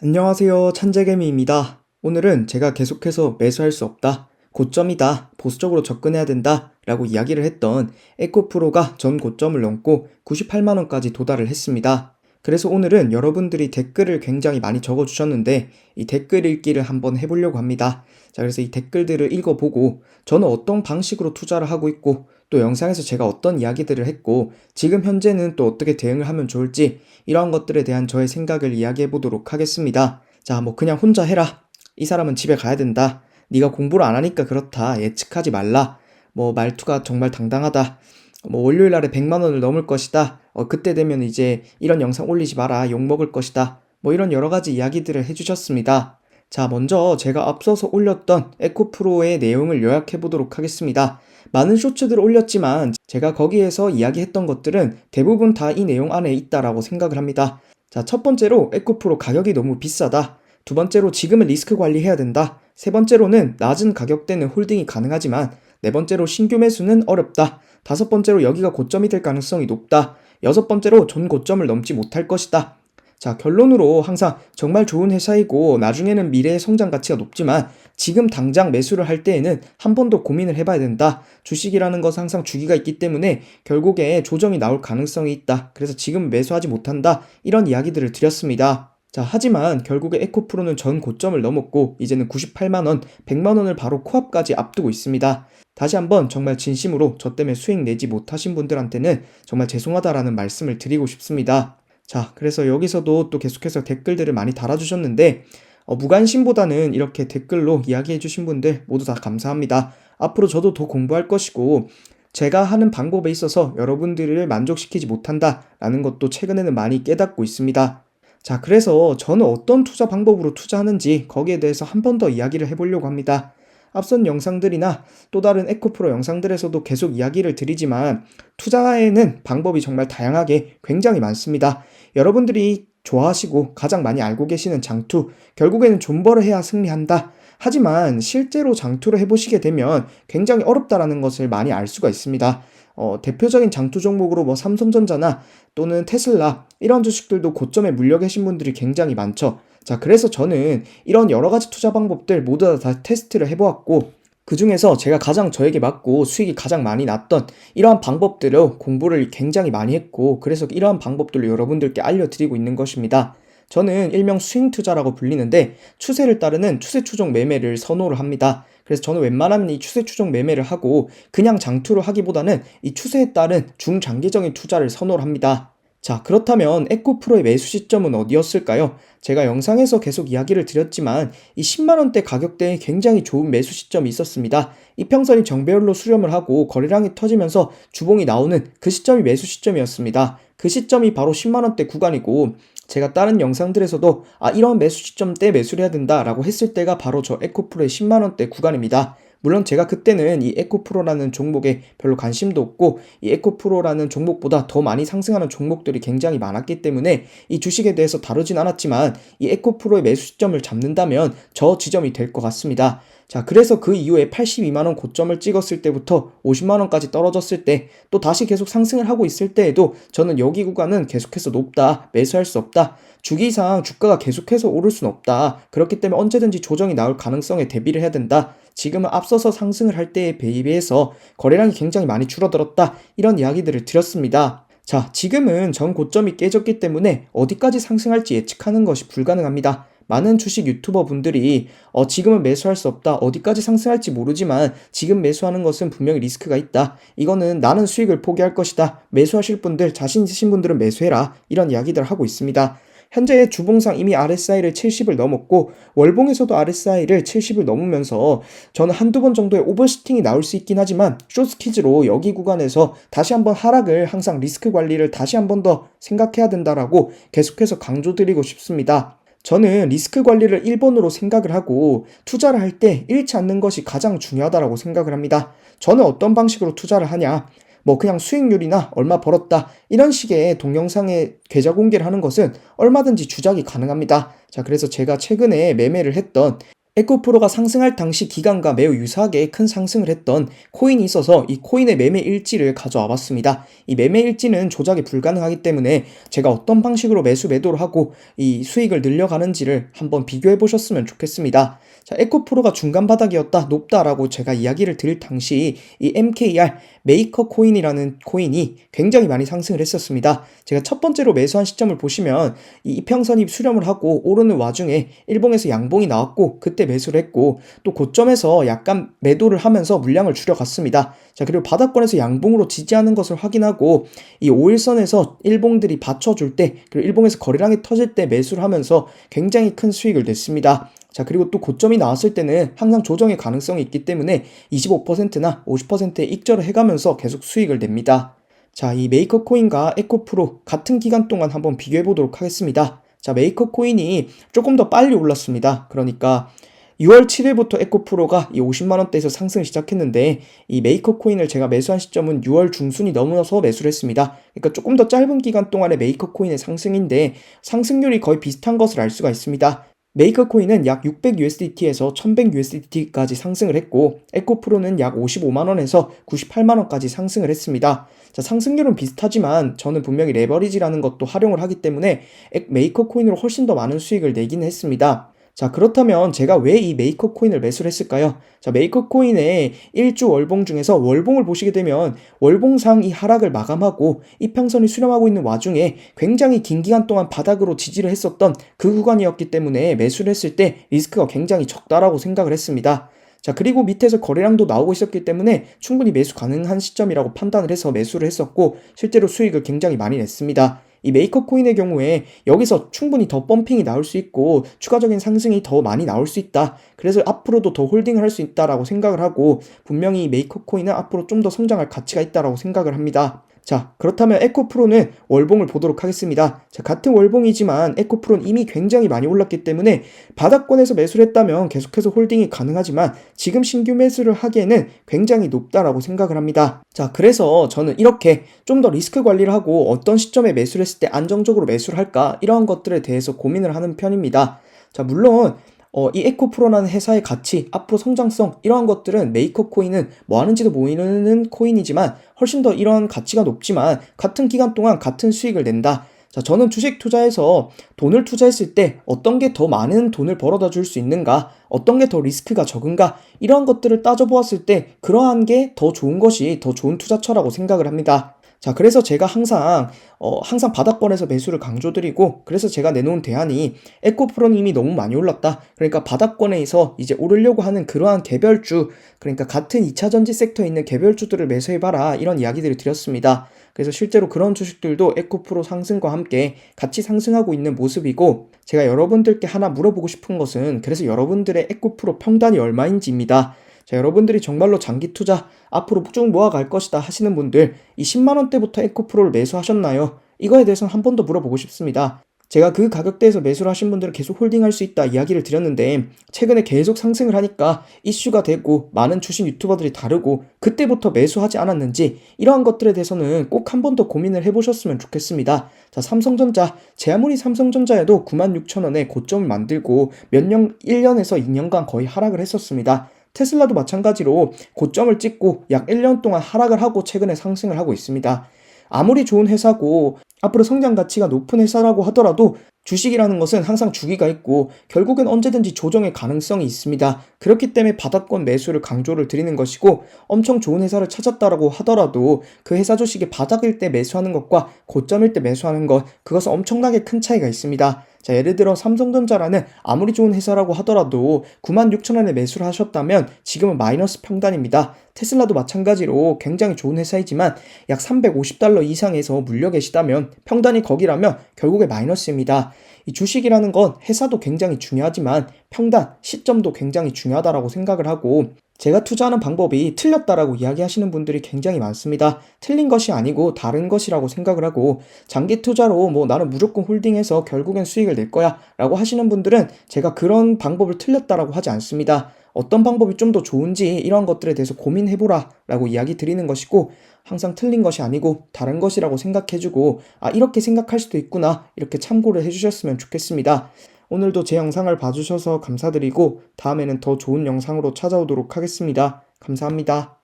안녕하세요. 찬재개미입니다. 오늘은 제가 계속해서 매수할 수 없다, 고점이다, 보수적으로 접근해야 된다 라고 이야기를 했던 에코프로가 전 고점을 넘고 98만원까지 도달을 했습니다. 그래서 오늘은 여러분들이 댓글을 굉장히 많이 적어주셨는데 이 댓글 읽기를 한번 해보려고 합니다. 자, 그래서 이 댓글들을 읽어보고 저는 어떤 방식으로 투자를 하고 있고 또 영상에서 제가 어떤 이야기들을 했고 지금 현재는 또 어떻게 대응을 하면 좋을지 이러한 것들에 대한 저의 생각을 이야기해 보도록 하겠습니다. 자, 뭐 그냥 혼자 해라, 이 사람은 집에 가야 된다, 네가 공부를 안 하니까 그렇다, 예측하지 말라, 뭐 말투가 정말 당당하다, 뭐 월요일 날에 100만 원을 넘을 것이다, 그때 되면 이제 이런 영상 올리지 마라, 욕먹을 것이다, 뭐 이런 여러 가지 이야기들을 해주셨습니다. 자, 먼저 제가 앞서서 올렸던 에코프로의 내용을 요약해 보도록 하겠습니다. 많은 쇼츠들을 올렸지만 제가 거기에서 이야기했던 것들은 대부분 다 이 내용 안에 있다라고 생각을 합니다. 자, 첫 번째로 에코프로 가격이 너무 비싸다. 두 번째로 지금은 리스크 관리해야 된다. 세 번째로는 낮은 가격대는 홀딩이 가능하지만 네 번째로 신규 매수는 어렵다. 다섯 번째로 여기가 고점이 될 가능성이 높다. 여섯 번째로 전 고점을 넘지 못할 것이다. 자, 결론으로 항상 정말 좋은 회사이고 나중에는 미래의 성장 가치가 높지만 지금 당장 매수를 할 때에는 한 번 더 고민을 해봐야 된다. 주식이라는 것은 항상 주기가 있기 때문에 결국에 조정이 나올 가능성이 있다. 그래서 지금 매수하지 못한다. 이런 이야기들을 드렸습니다. 자, 하지만 결국에 에코프로는 전 고점을 넘었고 이제는 98만원, 100만원을 바로 코앞까지 앞두고 있습니다. 다시 한번 정말 진심으로 저 때문에 수익 내지 못하신 분들한테는 정말 죄송하다라는 말씀을 드리고 싶습니다. 자, 그래서 여기서도 또 계속해서 댓글들을 많이 달아주셨는데 무관심보다는 이렇게 댓글로 이야기해주신 분들 모두 다 감사합니다. 앞으로 저도 더 공부할 것이고 제가 하는 방법에 있어서 여러분들을 만족시키지 못한다라는 것도 최근에는 많이 깨닫고 있습니다. 자, 그래서 저는 어떤 투자 방법으로 투자하는지 거기에 대해서 한 번 더 이야기를 해보려고 합니다. 앞선 영상들이나 또 다른 에코프로 영상들에서도 계속 이야기를 드리지만 투자에는 방법이 정말 다양하게 굉장히 많습니다. 여러분들이 좋아하시고 가장 많이 알고 계시는 장투, 결국에는 존버를 해야 승리한다. 하지만 실제로 장투를 해보시게 되면 굉장히 어렵다라는 것을 많이 알 수가 있습니다. 대표적인 장투 종목으로 뭐 삼성전자나 또는 테슬라 이런 주식들도 고점에 물려 계신 분들이 굉장히 많죠. 자, 그래서 저는 이런 여러 가지 투자 방법들 모두 다 테스트를 해보았고 그 중에서 제가 가장 저에게 맞고 수익이 가장 많이 났던 이러한 방법들을 공부를 굉장히 많이 했고 그래서 이러한 방법들을 여러분들께 알려드리고 있는 것입니다. 저는 일명 스윙 투자라고 불리는데 추세를 따르는 추세 추종 매매를 선호를 합니다. 그래서 저는 웬만하면 이 추세 추종 매매를 하고 그냥 장투를 하기보다는 이 추세에 따른 중장기적인 투자를 선호를 합니다. 자, 그렇다면 에코프로의 매수 시점은 어디였을까요? 제가 영상에서 계속 이야기를 드렸지만 이 10만원대 가격대에 굉장히 좋은 매수 시점이 있었습니다. 이평선이 정배열로 수렴을 하고 거래량이 터지면서 주봉이 나오는 그 시점이 매수 시점이었습니다. 그 시점이 바로 10만원대 구간이고 제가 다른 영상들에서도 이런 매수 시점 때 매수를 해야 된다라고 했을 때가 바로 저 에코프로의 10만원대 구간입니다. 물론 제가 그때는 이 에코프로라는 종목에 별로 관심도 없고 이 에코프로라는 종목보다 더 많이 상승하는 종목들이 굉장히 많았기 때문에 이 주식에 대해서 다루진 않았지만 이 에코프로의 매수 시점을 잡는다면 저 지점이 될 것 같습니다. 자, 그래서 그 이후에 82만원 고점을 찍었을 때부터 50만원까지 떨어졌을 때 또 다시 계속 상승을 하고 있을 때에도 저는 여기 구간은 계속해서 높다, 매수할 수 없다, 주기상 주가가 계속해서 오를 수는 없다, 그렇기 때문에 언제든지 조정이 나올 가능성에 대비를 해야 된다, 지금은 앞서서 상승을 할 때에 비해서 거래량이 굉장히 많이 줄어들었다, 이런 이야기들을 드렸습니다. 자, 지금은 전 고점이 깨졌기 때문에 어디까지 상승할지 예측하는 것이 불가능합니다. 많은 주식 유튜버 분들이 지금은 매수할 수 없다, 어디까지 상승할지 모르지만 지금 매수하는 것은 분명히 리스크가 있다, 이거는 나는 수익을 포기할 것이다, 매수하실 분들, 자신 있으신 분들은 매수해라, 이런 이야기들을 하고 있습니다. 현재 주봉상 이미 RSI를 70을 넘었고 월봉에서도 RSI를 70을 넘으면서 저는 한두 번 정도의 오버슈팅이 나올 수 있긴 하지만 숏스키즈로 여기 구간에서 다시 한번 하락을, 항상 리스크 관리를 다시 한번 더 생각해야 된다라고 계속해서 강조드리고 싶습니다. 저는 리스크 관리를 1번으로 생각을 하고 투자를 할 때 잃지 않는 것이 가장 중요하다고 생각을 합니다. 저는 어떤 방식으로 투자를 하냐, 뭐 그냥 수익률이나 얼마 벌었다 이런 식의 동영상에 계좌 공개를 하는 것은 얼마든지 주작이 가능합니다. 자, 그래서 제가 최근에 매매를 했던 에코프로가 상승할 당시 기간과 매우 유사하게 큰 상승을 했던 코인이 있어서 이 코인의 매매 일지를 가져와 봤습니다. 이 매매 일지는 조작이 불가능하기 때문에 제가 어떤 방식으로 매도를 하고 이 수익을 늘려가는지를 한번 비교해 보셨으면 좋겠습니다. 자, 에코프로가 중간 바닥이었다, 높다라고 제가 이야기를 드릴 당시 이 MKR 메이커 코인이라는 코인이 굉장히 많이 상승을 했었습니다. 제가 첫 번째로 매수한 시점을 보시면 이 이평선이 수렴을 하고 오르는 와중에 일봉에서 양봉이 나왔고 그때 매수를 했고, 또 고점에서 약간 매도를 하면서 물량을 줄여갔습니다. 자, 그리고 바닥권에서 양봉으로 지지하는 것을 확인하고 이 5일선에서 일봉들이 받쳐줄 때, 그리고 일봉에서 거래량이 터질 때 매수를 하면서 굉장히 큰 수익을 냈습니다. 자, 그리고 또 고점이 나왔을 때는 항상 조정의 가능성이 있기 때문에 25%나 50%의 익절을 해가면서 계속 수익을 냅니다. 자, 이 메이커 코인과 에코프로 같은 기간 동안 한번 비교해 보도록 하겠습니다. 자, 메이커 코인이 조금 더 빨리 올랐습니다. 그러니까 6월 7일부터 에코프로가 이 50만원대에서 상승을 시작했는데, 이 메이커 코인을 제가 매수한 시점은 6월 중순이 넘어서 매수를 했습니다. 그러니까 조금 더 짧은 기간 동안의 메이커 코인의 상승인데 상승률이 거의 비슷한 것을 알 수가 있습니다. 메이커 코인은 약 600USDT에서 1100USDT까지 상승을 했고, 에코프로는 약 55만원에서 98만원까지 상승을 했습니다. 자, 상승률은 비슷하지만 저는 분명히 레버리지라는 것도 활용을 하기 때문에 메이커 코인으로 훨씬 더 많은 수익을 내긴 했습니다. 자, 그렇다면 제가 왜 이 메이커 코인을 매수를 했을까요? 자, 메이커 코인의 일주 월봉 중에서 월봉을 보시게 되면 월봉상 이 하락을 마감하고 이평선이 수렴하고 있는 와중에 굉장히 긴 기간 동안 바닥으로 지지를 했었던 그 구간이었기 때문에 매수를 했을 때 리스크가 굉장히 적다라고 생각을 했습니다. 자, 그리고 밑에서 거래량도 나오고 있었기 때문에 충분히 매수 가능한 시점이라고 판단을 해서 매수를 했었고, 실제로 수익을 굉장히 많이 냈습니다. 이 메이커 코인의 경우에 여기서 충분히 더 펌핑이 나올 수 있고 추가적인 상승이 더 많이 나올 수 있다. 그래서 앞으로도 더 홀딩을 할 수 있다라고 생각을 하고, 분명히 메이커 코인은 앞으로 좀 더 성장할 가치가 있다라고 생각을 합니다. 자, 그렇다면 에코프로는 월봉을 보도록 하겠습니다. 자, 같은 월봉이지만 에코프로는 이미 굉장히 많이 올랐기 때문에 바닥권에서 매수를 했다면 계속해서 홀딩이 가능하지만 지금 신규 매수를 하기에는 굉장히 높다라고 생각을 합니다. 자, 그래서 저는 이렇게 좀 더 리스크 관리를 하고 어떤 시점에 매수를 했을 때 안정적으로 매수를 할까, 이러한 것들에 대해서 고민을 하는 편입니다. 자, 물론 이 에코프로라는 회사의 가치, 앞으로 성장성, 이러한 것들은 메이커 코인은 뭐 하는지도 모르는 코인이지만 훨씬 더 이런 가치가 높지만 같은 기간 동안 같은 수익을 낸다. 자, 저는 주식 투자에서 돈을 투자했을 때 어떤 게 더 많은 돈을 벌어다 줄 수 있는가, 어떤 게 더 리스크가 적은가, 이런 것들을 따져보았을 때 그러한 게 더 좋은 것이 더 좋은 투자처라고 생각을 합니다. 자, 그래서 제가 항상 바닥권에서 매수를 강조드리고, 그래서 제가 내놓은 대안이 에코프로는 이미 너무 많이 올랐다. 그러니까 바닥권에서 이제 오르려고 하는 그러한 개별주, 그러니까 같은 2차전지 섹터에 있는 개별주들을 매수해봐라, 이런 이야기들을 드렸습니다. 그래서 실제로 그런 주식들도 에코프로 상승과 함께 같이 상승하고 있는 모습이고, 제가 여러분들께 하나 물어보고 싶은 것은 그래서 여러분들의 에코프로 평단이 얼마인지입니다. 자, 여러분들이 정말로 장기 투자 앞으로 쭉 모아갈 것이다 하시는 분들, 이 10만원대부터 에코프로를 매수하셨나요? 이거에 대해서는 한 번 더 물어보고 싶습니다. 제가 그 가격대에서 매수를 하신 분들은 계속 홀딩할 수 있다 이야기를 드렸는데, 최근에 계속 상승을 하니까 이슈가 되고 많은 주식 유튜버들이 다르고 그때부터 매수하지 않았는지, 이러한 것들에 대해서는 꼭 한 번 더 고민을 해보셨으면 좋겠습니다. 자, 삼성전자, 제 아무리 삼성전자에도 96,000원에 고점을 만들고 1년에서 2년간 거의 하락을 했었습니다. 테슬라도 마찬가지로 고점을 찍고 약 1년 동안 하락을 하고 최근에 상승을 하고 있습니다. 아무리 좋은 회사고 앞으로 성장 가치가 높은 회사라고 하더라도 주식이라는 것은 항상 주기가 있고 결국엔 언제든지 조정의 가능성이 있습니다. 그렇기 때문에 바닥권 매수를 강조를 드리는 것이고, 엄청 좋은 회사를 찾았다라고 하더라도 그 회사 주식이 바닥일 때 매수하는 것과 고점일 때 매수하는 것, 그것은 엄청나게 큰 차이가 있습니다. 자, 예를 들어 삼성전자라는 아무리 좋은 회사라고 하더라도 96,000원에 매수를 하셨다면 지금은 마이너스 평단입니다. 테슬라도 마찬가지로 굉장히 좋은 회사이지만 약 350달러 이상에서 물려 계시다면 평단이 거기라면 결국에 마이너스입니다. 이 주식이라는 건 회사도 굉장히 중요하지만 평단, 시점도 굉장히 중요하다라고 생각을 하고, 제가 투자하는 방법이 틀렸다라고 이야기하시는 분들이 굉장히 많습니다. 틀린 것이 아니고 다른 것이라고 생각을 하고, 장기 투자로 뭐 나는 무조건 홀딩해서 결국엔 수익을 낼 거야 라고 하시는 분들은 제가 그런 방법을 틀렸다라고 하지 않습니다. 어떤 방법이 좀 더 좋은지 이런 것들에 대해서 고민해보라 라고 이야기 드리는 것이고, 항상 틀린 것이 아니고 다른 것이라고 생각해주고, 아, 이렇게 생각할 수도 있구나, 이렇게 참고를 해주셨으면 좋겠습니다. 오늘도 제 영상을 봐주셔서 감사드리고 다음에는 더 좋은 영상으로 찾아오도록 하겠습니다. 감사합니다.